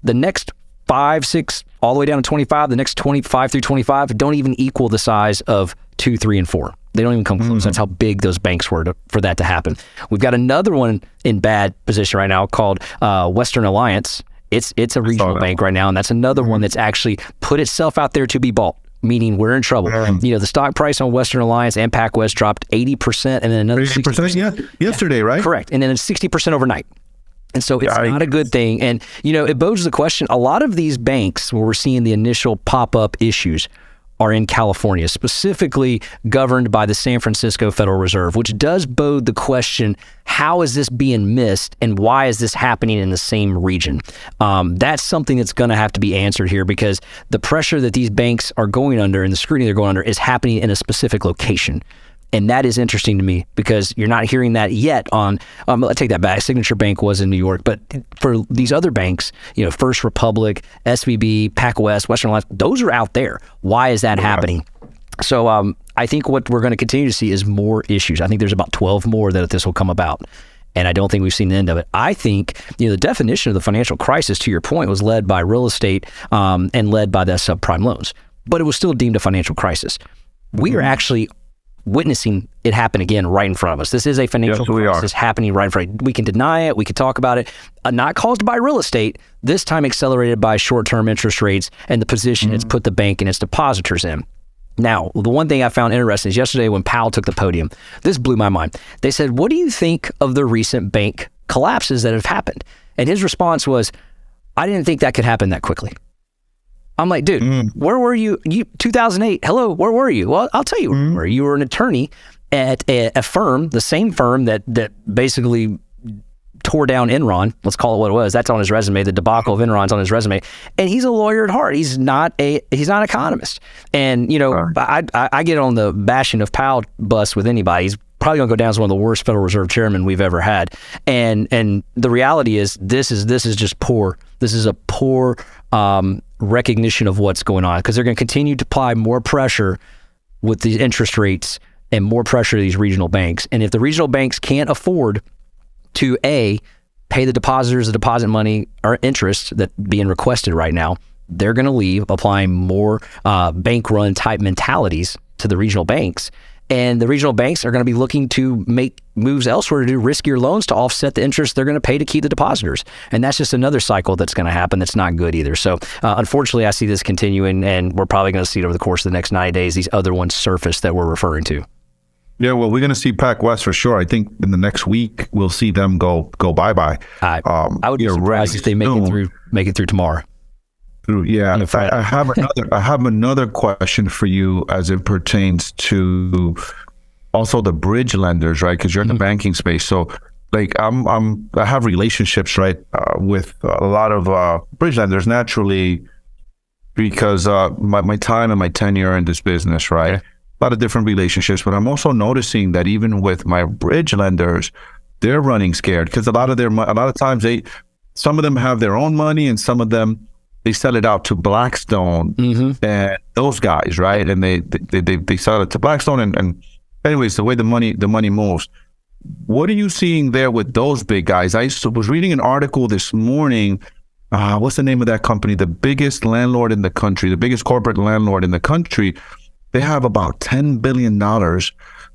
the next 5, 6, all the way down to 25, the next 25 through 25 don't even equal the size of 2, 3, and 4. They don't even come close. That's how big those banks were for that to happen. We've got another one in bad position right now called Western Alliance. It's a regional bank right now, and that's another one that's actually put itself out there to be bought, meaning we're in trouble. You know, the stock price on Western Alliance and PacWest dropped 80%, and then another 60% yesterday, right? Correct. And then it's 60% overnight. And so it's not a good thing. And, you know, it poses the question, a lot of these banks where we're seeing the initial pop-up issues are in California, specifically governed by the San Francisco Federal Reserve, which does bode the question, how is this being missed and why is this happening in the same region? That's something that's going to have to be answered here, because the pressure that these banks are going under and the scrutiny they're going under is happening in a specific location. And that is interesting to me, because you're not hearing that yet on, I take that back, Signature Bank was in New York, but for these other banks, you know, First Republic, SVB, PacWest, Western Alliance, those are out there. Why is that happening? So I think what we're going to continue to see is more issues. I think there's about 12 more that this will come about. And I don't think we've seen the end of it. I think, you know, the definition of the financial crisis, to your point, was led by real estate and led by the subprime loans. But it was still deemed a financial crisis. We are actually witnessing it happen again right in front of us. This is a financial crisis happening right in front. We can deny it. We can talk about it. Not caused by real estate, this time accelerated by short-term interest rates and the position it's put the bank and its depositors in. Now, the one thing I found interesting is yesterday when Powell took the podium, this blew my mind. They said, what do you think of the recent bank collapses that have happened? And his response was, I didn't think that could happen that quickly. I'm like, dude, where were you? 2008, hello, where were you? Well, I'll tell you where you were. You were an attorney at a firm, the same firm that basically tore down Enron. Let's call it what it was. That's on his resume. The debacle of Enron's on his resume. And he's a lawyer at heart. He's not an economist. And, you know, I get on the bashing of Powell bus with anybody. He's probably going to go down as one of the worst Federal Reserve chairmen we've ever had. And the reality is this is just poor. This is a poor recognition of what's going on, because they're going to continue to apply more pressure with the interest rates and more pressure to these regional banks. And if the regional banks can't afford to pay the depositors the deposit money or interest that being requested right now, they're going to leave, applying more bank run type mentalities to the regional banks. And the regional banks are going to be looking to make moves elsewhere to do riskier loans to offset the interest they're going to pay to keep the depositors. And that's just another cycle that's going to happen that's not good either. So unfortunately, I see this continuing, and we're probably going to see it over the course of the next 90 days, these other ones surface that we're referring to. Yeah, well, we're going to see PacWest for sure. I think in the next week, we'll see them go bye-bye. I would be surprised if they make it through tomorrow. Yeah, I have another question for you as it pertains to also the bridge lenders, right? Because you're in the banking space, so like I have relationships, right, with a lot of bridge lenders naturally because my time and my tenure in this business, right? Okay. A lot of different relationships, but I'm also noticing that even with my bridge lenders, they're running scared because a lot of times some of them have their own money and some of them they sell it out to Blackstone and those guys, right? And they sell it to Blackstone and anyways, the way the money moves. What are you seeing there with those big guys? I was reading an article this morning. What's the name of that company? The biggest landlord in the country, the biggest corporate landlord in the country. They have about $10 billion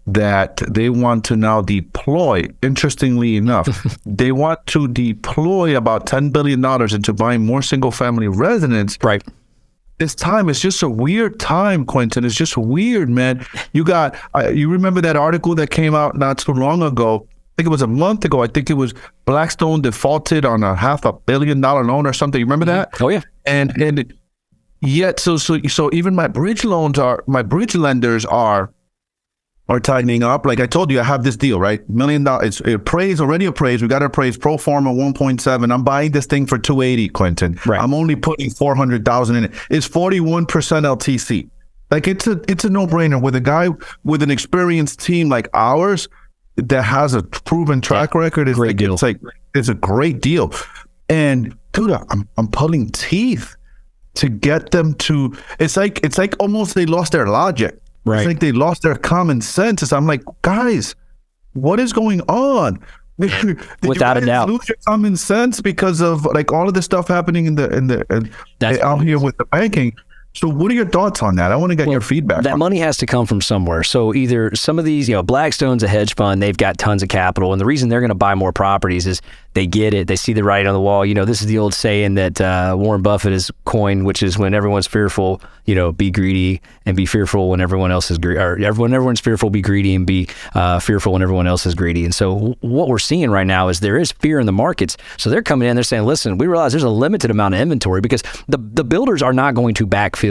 that they want to now deploy. Interestingly enough, they want to deploy about $10 billion into buying more single-family residents. Right. This time is just a weird time, Quentin. It's just weird, man. You remember that article that came out not too long ago? I think it was a month ago. I think it was Blackstone defaulted on a $500 million loan or something. You remember that? Oh yeah. And yet, so even my bridge lenders are tightening up. Like I told you, I have this deal, right? $1 million. It's already appraised. We got it appraised pro forma 1.7. I'm buying this thing for 280, Quentin. Right. I'm only putting 400,000 in it. It's 41% LTC. Like it's a no-brainer with a guy with an experienced team like ours that has a proven track record. It's great deal. It's a great deal. And dude, I'm pulling teeth to get them to. It's like almost they lost their logic. Right. It's like they lost their common sense. I'm like, guys, what is going on? Did Without you a doubt, lose your common sense because of like all of this stuff happening out here with the banking. So what are your thoughts on that? I want to get your feedback. That money has to come from somewhere. So either some of these, Blackstone's a hedge fund, they've got tons of capital. And the reason they're going to buy more properties is they get it. They see the writing on the wall. This is the old saying that Warren Buffett has coined, which is when everyone's fearful, be greedy and be fearful when everyone else is greedy. Or everyone's fearful, be greedy and be fearful when everyone else is greedy. And so what we're seeing right now is there is fear in the markets. So they're coming in, they're saying, listen, we realize there's a limited amount of inventory because the builders are not going to backfill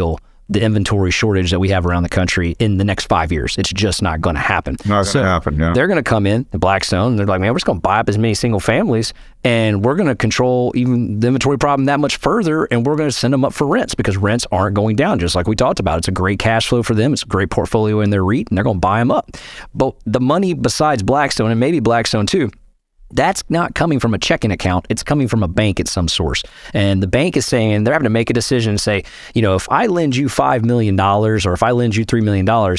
the inventory shortage that we have around the country in the next 5 years. It's just not going to happen. Not going to happen, yeah. They're going to come in, the Blackstone, and they're like, man, we're just going to buy up as many single families, and we're going to control even the inventory problem that much further, and we're going to send them up for rents because rents aren't going down, just like we talked about. It's a great cash flow for them. It's a great portfolio in their REIT, and they're going to buy them up. But the money besides Blackstone, and maybe Blackstone too, that's not coming from a checking account. It's coming from a bank at some source. And the bank is saying, they're having to make a decision and say, if I lend you $5 million or if I lend you $3 million,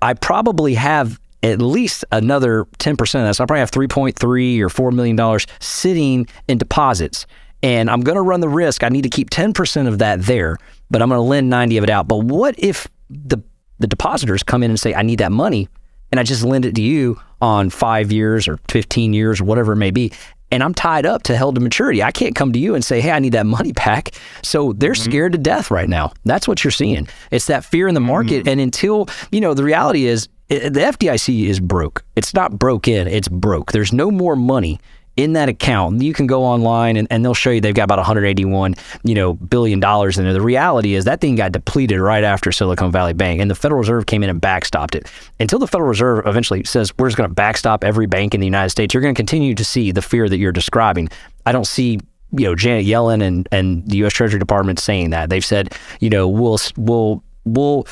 I probably have at least another 10% of that. So I probably have $3.3 or $4 million sitting in deposits. And I'm going to run the risk. I need to keep 10% of that there, but I'm going to lend 90 of it out. But what if the depositors come in and say, I need that money, and I just lend it to you on 5 years or 15 years or whatever it may be, and I'm tied up to held to maturity. I can't come to you and say, hey, I need that money back. So they're scared to death right now. That's what you're seeing. It's that fear in the market. And until, the reality is the FDIC is broke. It's not broken, it's broke. There's no more money in that account. You can go online and they'll show you they've got about $181 billion in there. The reality is that thing got depleted right after Silicon Valley Bank, and the Federal Reserve came in and backstopped it. Until the Federal Reserve eventually says we're just going to backstop every bank in the United States, you're going to continue to see the fear that you're describing. I don't see Janet Yellen and the U.S. Treasury Department saying that. They've said we'll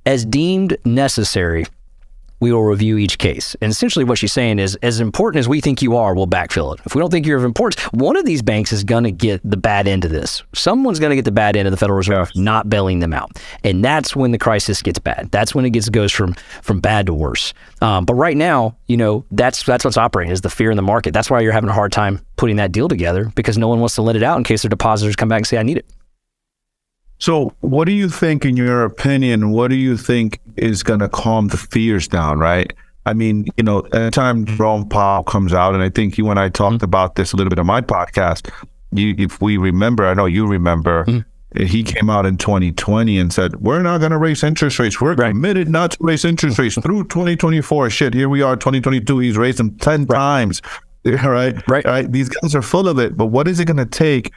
as deemed necessary, we will review each case. And essentially what she's saying is, as important as we think you are, we'll backfill it. If we don't think you're of importance, one of these banks is going to get the bad end of this. Someone's going to get the bad end of the Federal Reserve not bailing them out. And that's when the crisis gets bad. That's when it goes from bad to worse. But right now, that's what's operating, is the fear in the market. That's why you're having a hard time putting that deal together, because no one wants to lend it out in case their depositors come back and say, I need it. So what do you think, in your opinion, what do you think is going to calm the fears down, right? I mean, anytime Jerome Powell comes out, and I think you and I talked about this a little bit on my podcast, if we remember, I know you remember, he came out in 2020 and said, we're not going to raise interest rates. We're committed not to raise interest rates through 2024. Shit, here we are, 2022. He's raised them 10 times. Right. These guys are full of it. But what is it going to take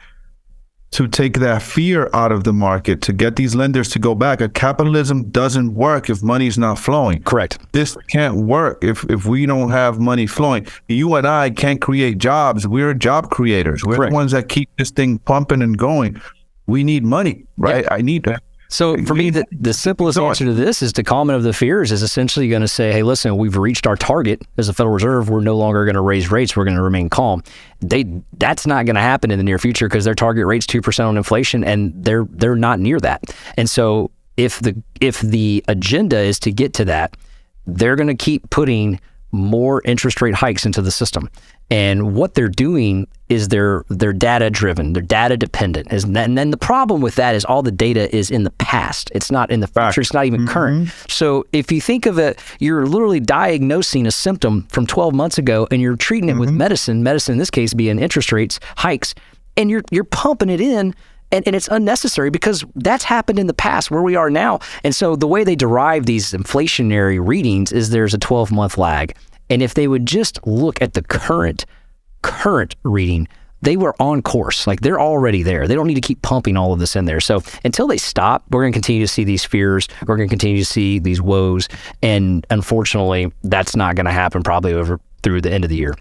to take that fear out of the market, to get these lenders to go back. Capitalism doesn't work if money's not flowing. Correct. This can't work if we don't have money flowing. You and I can't create jobs. We're job creators. We're Correct. the ones that keep this thing pumping and going. We need money, right? Yep. I need that. So for me, the simplest answer to this is to calm of the fears is essentially going to say, hey, listen, we've reached our target as the Federal Reserve. We're no longer going to raise rates. We're going to remain calm. That's not going to happen in the near future because their target rate's 2% on inflation, and they're not near that. And so if the agenda is to get to that, they're going to keep putting more interest rate hikes into the system. And what they're doing is they're data driven, they're data dependent. And then the problem with that is all the data is in the past. It's not in the future. It's not even current. So if you think of it, you're literally diagnosing a symptom from 12 months ago and you're treating it with medicine in this case being interest rates hikes, and you're pumping it in. And it's unnecessary because that's happened in the past where we are now. And so the way they derive these inflationary readings is there's a 12-month lag. And if they would just look at the current reading, they were on course. Like they're already there. They don't need to keep pumping all of this in there. So until they stop, we're going to continue to see these fears. We're going to continue to see these woes. And unfortunately, that's not going to happen probably over through the end of the year.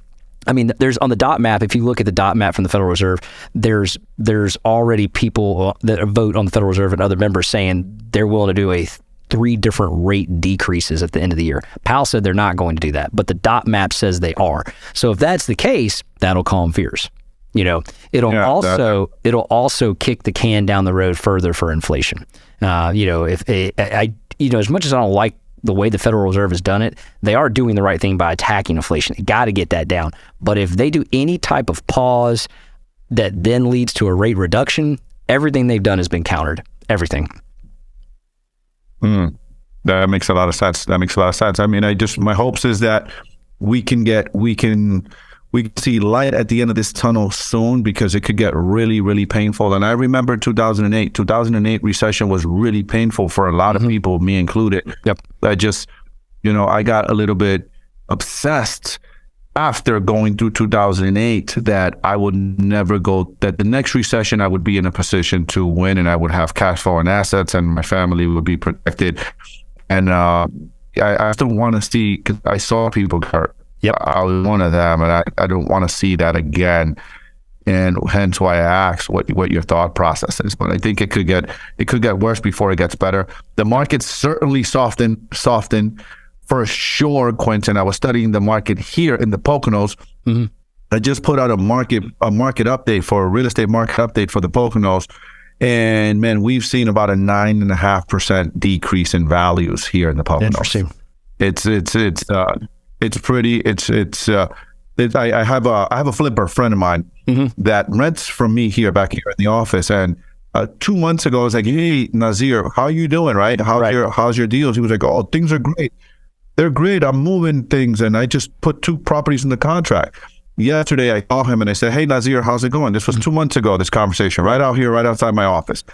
I mean, there's on the dot map, if you look at the dot map from the Federal Reserve, there's already people that vote on the Federal Reserve and other members saying they're willing to do 3 different rate decreases at the end of the year. Powell said they're not going to do that, but the dot map says they are. So if that's the case, that'll calm fears. It'll also kick the can down the road further for inflation. As much as I don't like the way the Federal Reserve has done it, they are doing the right thing by attacking inflation. They got to get that down. But if they do any type of pause that then leads to a rate reduction, everything they've done has been countered. Everything. That makes a lot of sense. I mean, my hopes is that we can see light at the end of this tunnel soon, because it could get really, really painful. And I remember 2008 recession was really painful for a lot of people, me included. Yep. I got a little bit obsessed after going through 2008 that I would never that the next recession I would be in a position to win, and I would have cash flow and assets, and my family would be protected. And I still want to see, because I saw people get hurt. Yep. I was one of them, and I don't want to see that again. And hence why I asked what your thought process is. But I think it could get worse before it gets better. The market certainly softened for sure, Quentin. I was studying the market here in the Poconos. I just put out a market update for a real estate market update for the Poconos. And man, we've seen about a 9.5% decrease in values here in the Poconos. Interesting. I have a flipper friend of mine that rents from me back here in the office, and 2 months ago I was like, "Hey Nazir, how you doing? Right? How's your deals?" He was like, "Oh, things are great. They're great. I'm moving things, and I just put 2 properties in the contract." Yesterday I called him and I said, "Hey Nazir, how's it going?" This was 2 months ago. This conversation right out here, right outside my office.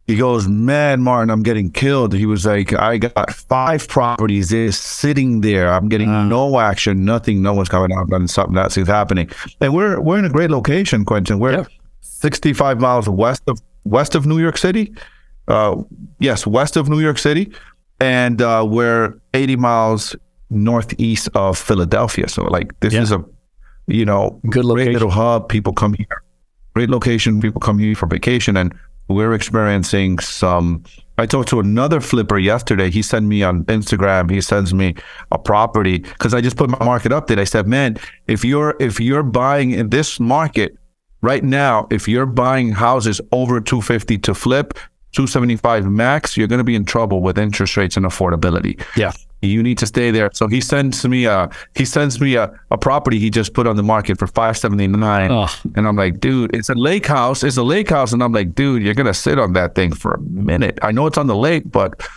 He goes, "Man, Martin, I'm getting killed." He was like, "I got 5 properties just sitting there. I'm getting no action, nothing. No one's coming out, and something that's happening." And we're in a great location, Quentin. We're 65 miles west of New York City. Yes, west of New York City, and we're 80 miles northeast of Philadelphia. So like this is a good location. Great little hub. People come here. Great location. People come here for vacation, and we're experiencing some. I talked to another flipper yesterday. He sent me on Instagram. He sends me a property because I just put my market update. I said, "Man, if you're buying in this market right now, if you're buying houses over 250 to flip, 275 max, you're going to be in trouble with interest rates and affordability. Yeah, you need to stay there." So he sends me a property he just put on the market for $579, and I'm like, "Dude, it's a lake house. It's a lake house." And I'm like, "Dude, you're gonna sit on that thing for a minute. I know it's on the lake, but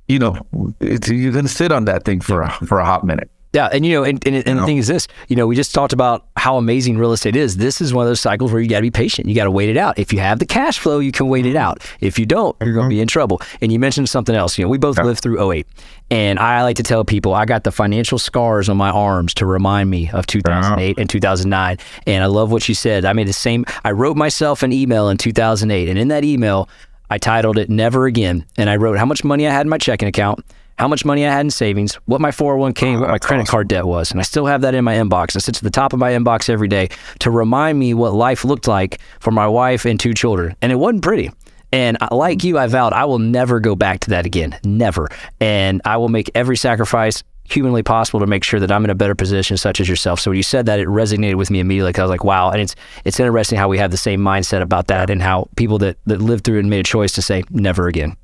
you're gonna sit on that thing for a hot minute." Yeah, and the thing is this, we just talked about how amazing real estate is. This is one of those cycles where you got to be patient. You got to wait it out. If you have the cash flow, you can wait it out. If you don't, you're going to be in trouble. And you mentioned something else. We both lived through '08, and I like to tell people I got the financial scars on my arms to remind me of 2008 and 2009. And I love what you said. I made the same. I wrote myself an email in 2008, and in that email, I titled it "Never Again," and I wrote how much money I had in my checking account, how much money I had in savings, what my 401k, what my credit card debt was. And I still have that in my inbox. It sits at the top of my inbox every day to remind me what life looked like for my wife and 2 children. And it wasn't pretty. And like you, I vowed I will never go back to that again. Never. And I will make every sacrifice humanly possible to make sure that I'm in a better position, such as yourself. So when you said that, it resonated with me immediately, 'cause I was like, wow. And it's interesting how we have the same mindset about that, and how people that lived through it and made a choice to say never again.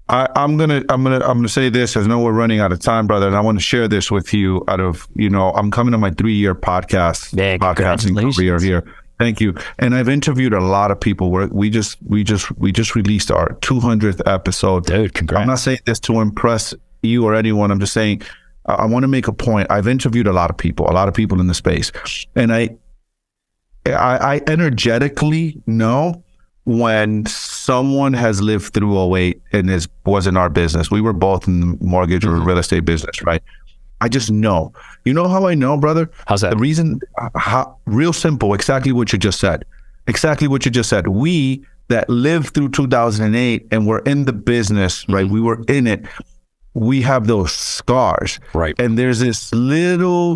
I'm gonna say this. I know we're running out of time, brother, and I want to share this with you. I'm coming to my 3-year podcasting career here. Thank you. And I've interviewed a lot of people. We just released our 200th episode. Dude, congrats. I'm not saying this to impress you or anyone. I'm just saying I want to make a point. I've interviewed a lot of people in the space, and I energetically know when someone has lived through -- and was in our business. We were both in the mortgage or real estate business, right? I just know. You know how I know, brother? How's that? The reason, real simple, exactly what you just said. We that lived through 2008 and were in the business, right? We were in it. We have those scars. Right. And there's this small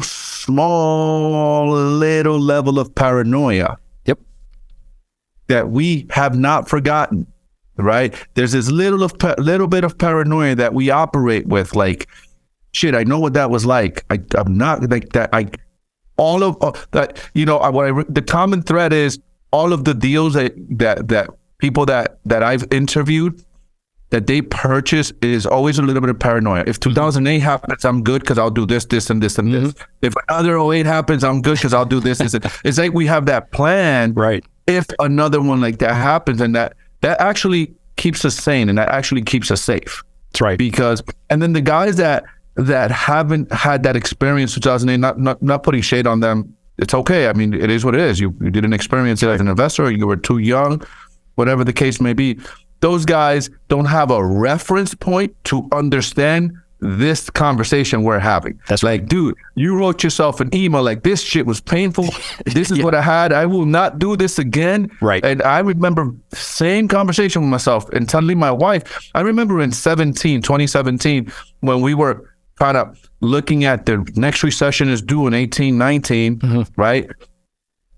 level of paranoia that we have not forgotten, right? There's this little bit of paranoia that we operate with, like, shit, I know what that was like. I'm not like that. All of that, the common thread is all of the deals that people that I've interviewed, that they purchase, is always a little bit of paranoia. If 2008 happens, I'm good because I'll do this, and this, and this. If another '08 happens, I'm good because I'll do this. It's like we have that plan. Right. If another one like that happens, and that actually keeps us sane, and that actually keeps us safe. That's right. And then the guys that haven't had that experience, 2008, not putting shade on them. It's okay. I mean, it is what it is. You didn't experience it as an investor, or you were too young, whatever the case may be. Those guys don't have a reference point to understand this conversation we're having. That's like, dude, you wrote yourself an email like, this shit was painful. This is what I had. I will not do this again. Right. And I remember same conversation with myself and telling my wife. I remember in 2017, when we were kind of looking at the next recession is due in 18, 19, right?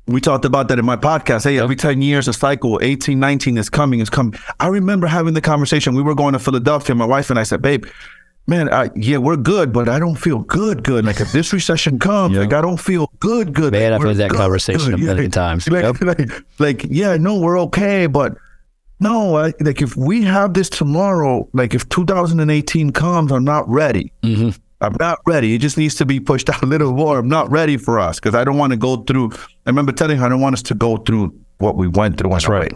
We talked about that in my podcast. Hey, every 10 years, a cycle, 18, 19 is coming. I remember having the conversation. We were going to Philadelphia, my wife and I said, babe, man, we're good, but I don't feel good. Like if this recession comes, like I don't feel good. Man, like, I've had that conversation a million times. No, we're okay, but no, like if we have this tomorrow, like if 2018 comes, I'm not ready. I'm not ready. It just needs to be pushed out a little more. I'm not ready for us because I don't want to go through. I remember telling her I don't want us to go through what we went through. That's right.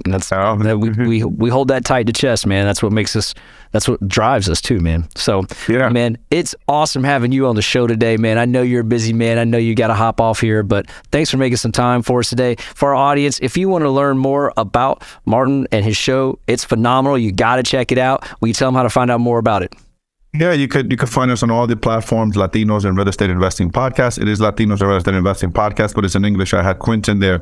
And that's we hold that tight to chest, man. That's what makes us. That's what drives us too, man. So, man, it's awesome having you on the show today, man. I know you're a busy man. I know you got to hop off here, but thanks for making some time for us today. For our audience, if you want to learn more about Martin and his show, it's phenomenal. You got to check it out. Will you tell them how to find out more about it? Yeah, you could find us on all the platforms, Latinos in Real Estate Investing Podcast. It is Latinos in Real Estate Investing Podcast, but it's in English. I had Quentin there.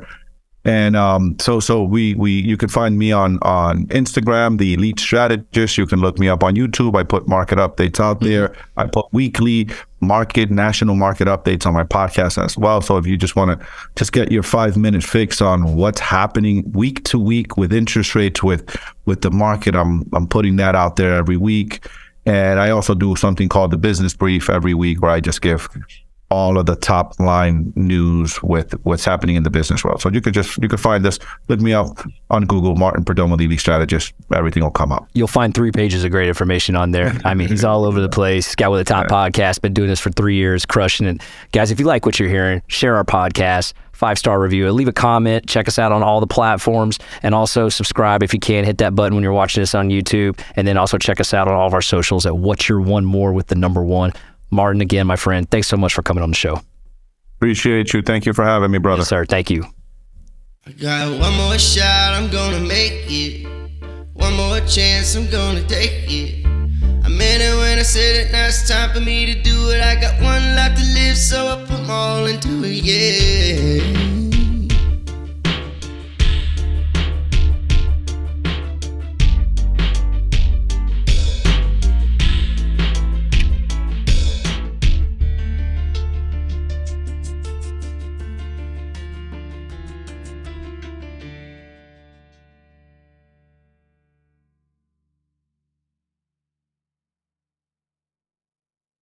And so you can find me on Instagram, The Elite Strategist. You can look me up on YouTube. I put market updates out there. I put weekly national market updates on my podcast as well. So if you just want to just get your 5-minute fix on what's happening week to week with interest rates, with the market, I'm putting that out there every week. And I also do something called the Business Brief every week, where I just give all of the top line news with what's happening in the business world. So you could find this. Look me up on Google, Martin Perdomo, the Elite Strategist. Everything will come up. You'll find 3 pages of great information on there. I mean, he's all over the place. Guy with a top podcast, been doing this for 3 years, crushing it. Guys, if you like what you're hearing, share our podcast, 5-star review, leave a comment, check us out on all the platforms, and also subscribe if you can. Hit that button when you're watching this on YouTube, and then also check us out on all of our socials at What's Your One More with the number 1. Martin, again, my friend, thanks so much for coming on the show. Appreciate you. Thank you for having me, brother. Yes, sir. Thank you. I got one more shot, I'm gonna make it. One more chance, I'm gonna take it. I meant it when I said it, now it's time for me to do it. I got one life to live, so I put my all into it, yeah.